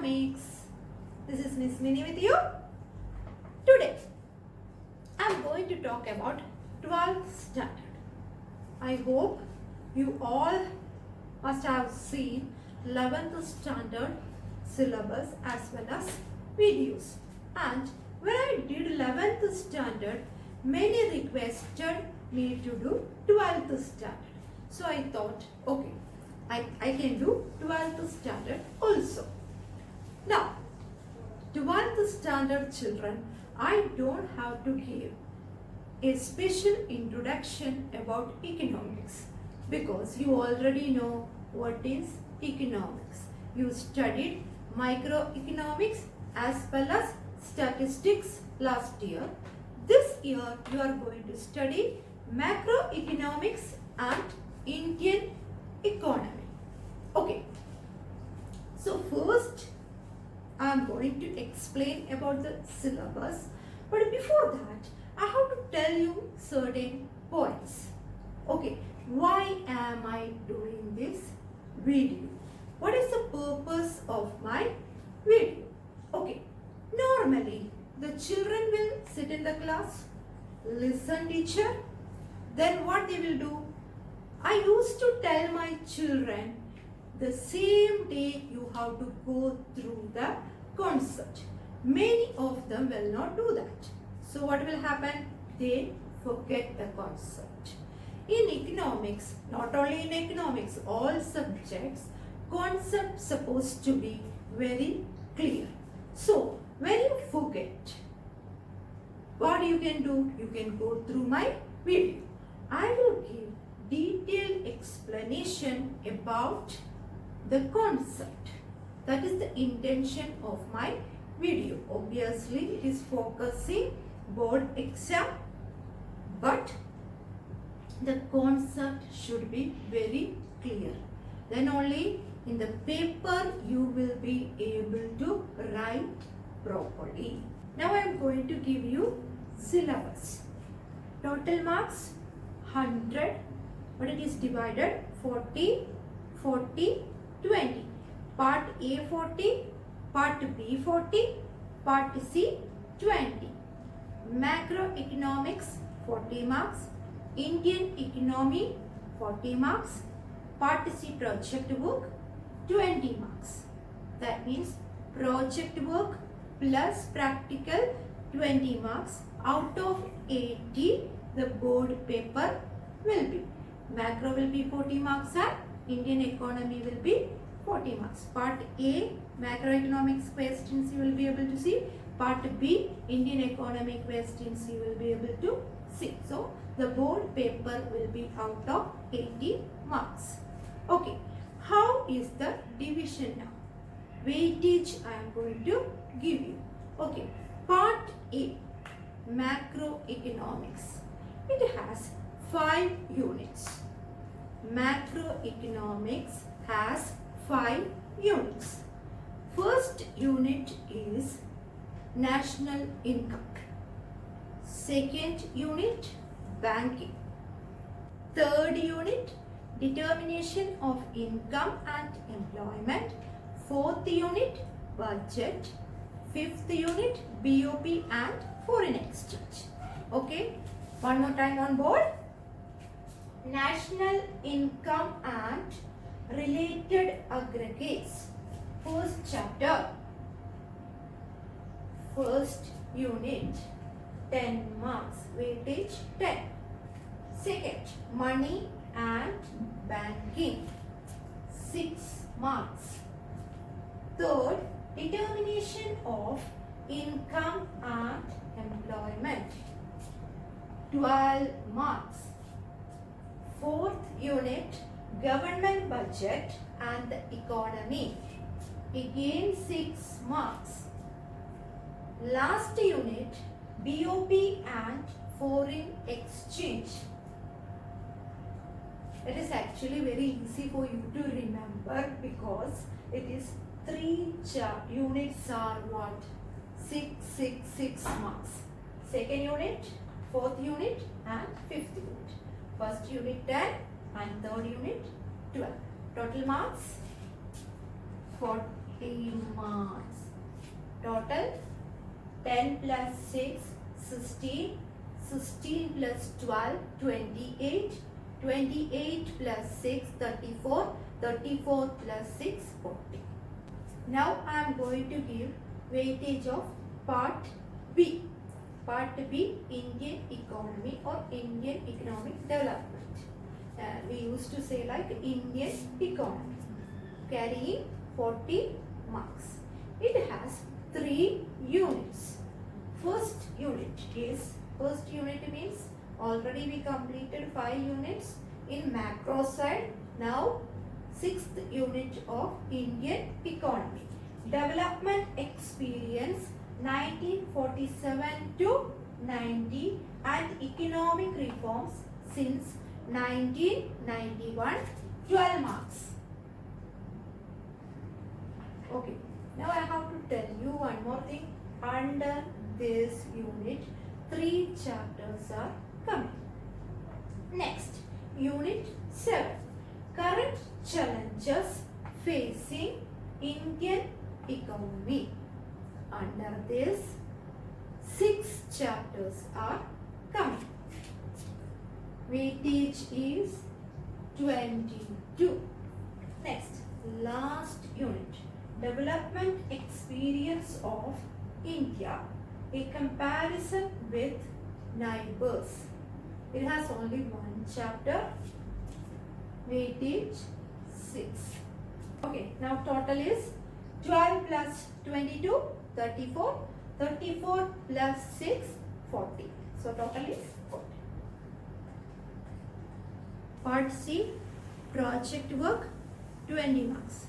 Economics. This is Miss Mini with you. Today, I am going to talk about 12th standard. I hope you all must have seen 11th standard syllabus as well as videos. And when I did 11th standard, many requested me to do 12th standard. So I thought, okay, I can do 12th standard also. Now, 12th standard children, I don't have to give a special introduction about economics because you already know what is economics. You studied microeconomics as well as statistics last year. This year you are going to study macroeconomics and Indian economy. Okay, so first I am going to explain about the syllabus, but before that I have to tell you certain points. Okay, why am I doing this video? What is the purpose of my video? Okay, normally the children will sit in the class, listen teacher, then what they will do? I used to tell my children the same day you have to go through the concept. Many of them will not do that. So what will happen? They forget the concept. In economics, not only in economics, all subjects, concepts supposed to be very clear. So when you forget, what you can do? You can go through my video. I will give detailed explanation about the concept. That is the intention of my video. Obviously, it is focusing board exam, but the concept should be very clear. Then only in the paper you will be able to write properly. Now I am going to give you syllabus. Total marks 100, but it is divided 40, 40, 20. Part A 40, Part B 40, Part C 20. Macroeconomics 40 marks, Indian economy 40 marks, Part C project work 20 marks. That means project work plus practical 20 marks. Out of 80, the board paper will be. Macro will be 40 marks and Indian economy will be 40 marks. Part A, macroeconomics questions you will be able to see. Part B, Indian economic questions you will be able to see. So, the board paper will be out of 80 marks. Okay, how is the division now? Weightage I am going to give you. Okay, Part A, macroeconomics. It has 5 units. Macroeconomics has 5 units. First unit is national income. Second unit, banking. Third unit, determination of income and employment. Fourth unit, budget. Fifth unit, BOP and foreign exchange. Okay, one more time on board. National income and related aggregates. First chapter. First unit 10 marks. Weightage 10. Second, money and banking 6 marks. Third, determination of income and employment 12 marks. Fourth unit, government budget and the economy, again 6 marks. Last unit, BOP and foreign exchange. It is actually very easy for you to remember because it is 3 units are what? 6 marks. Second unit, fourth unit and fifth unit. First unit 10 and third unit 12. Total marks 40, 14 marks. Total 10 plus 6, 16, 16 plus 12, 28, 28 plus 6, 34, 34 plus 6, 40. Now I am going to give weightage of part B. Part B, Indian economy or Indian economic development. We used to say like Indian economy, carrying 40 marks. It has 3 units. First unit means already we completed 5 units in macro side. Now 6th unit of Indian economy. Development experience 1947 to 90 and economic reforms since 1991, 12 marks. Okay, now I have to tell you one more thing. Under this unit, 3 chapters are coming. Next, unit 7. Current challenges facing Indian economy. Under this, 6 chapters are coming. Weightage is 22. Next, last unit. Development experience of India. A comparison with neighbors. It has only 1 chapter. Weightage 6. Okay, now total is 12 plus 22, 34. 34 plus 6, 40. So total is 40. Part C, project work, 20 marks.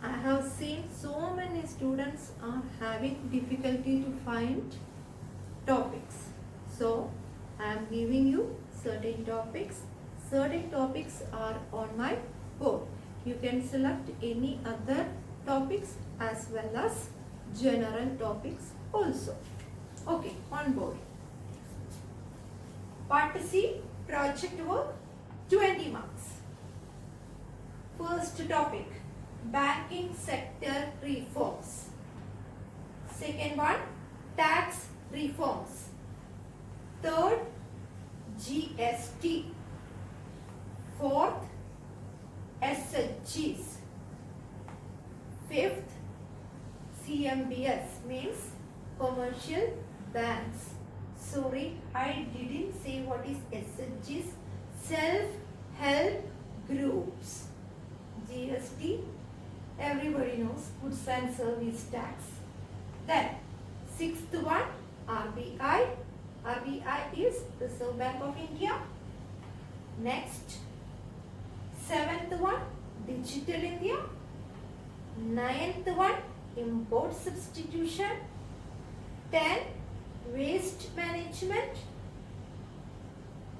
I have seen so many students are having difficulty to find topics. So I am giving you certain topics. Certain topics are on my board. You can select any other topics as well as general topics also. Okay, on board. Part C, project work, 20 marks. First topic, banking sector reforms. Second one, tax reforms. Third, GST. Fourth, SHGs. Fifth, CMBS means commercial banks. Sorry, I didn't say what is SHGs. Self-help groups. GST, everybody knows, goods and service tax. Then, 6th one, RBI. RBI is Reserve Bank of India. Next, 7th one, Digital India. 9th one, import substitution. 10, waste management.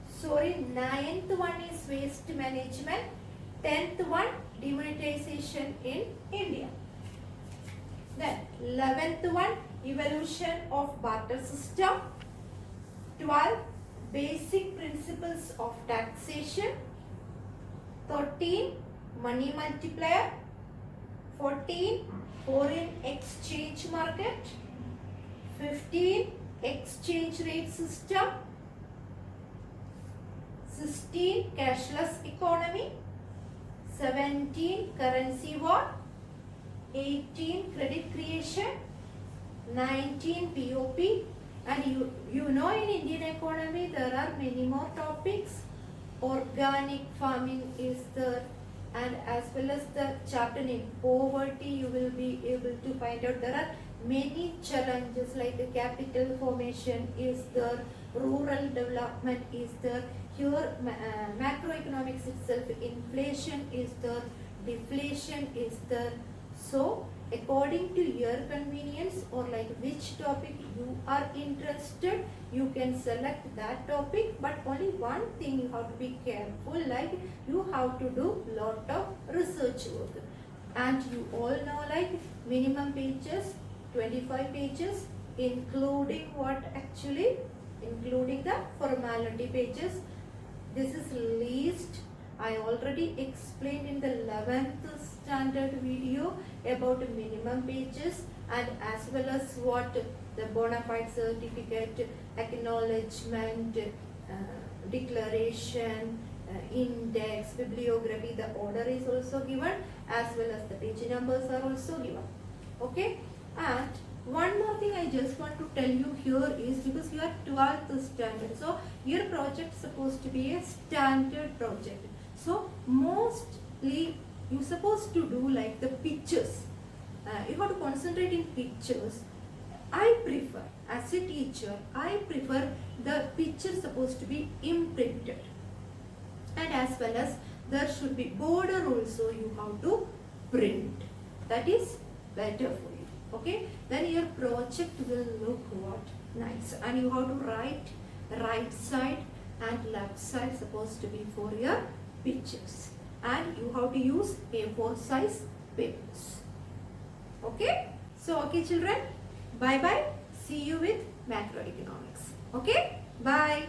Sorry, 9th one is waste management. 10th one, demonetization in India. Then 11th one, evolution of barter system. 12, basic principles of taxation. 13, money multiplier. 14, foreign exchange market. 15, exchange rate system. 16, cashless economy. 17, currency war. 18, credit creation. 19, POP. And you know in Indian economy there are many more topics. Organic farming is there, and as well as the chapter name poverty, you will be able to find out there are many challenges like the capital formation is there, rural development is there, here macroeconomics itself, inflation is there, deflation is there. So according to your convenience or like which topic you are interested, you can select that topic, but only one thing you have to be careful, like you have to do lot of research work, and you all know like minimum pages 25 pages, including what actually, including the formality pages. This is least. I already explained in the 11th standard video. about minimum pages and as well as what the bona fide certificate, acknowledgement, declaration, index, bibliography, the order is also given as well as the page numbers are also given. Okay, and one more thing I just want to tell you here is because you are 12th standard, so your project is supposed to be a standard project. So mostly you supposed to do like the pictures. You have to concentrate in pictures. I prefer, as a teacher, I prefer the picture supposed to be imprinted, and as well as there should be border also you have to print. That is better for you. Okay, then your project will look what nice, and you have to write right side and left side supposed to be for your pictures, and you have to use A4 size papers. Okay, so okay children, bye bye, see you with macroeconomics. Okay, bye.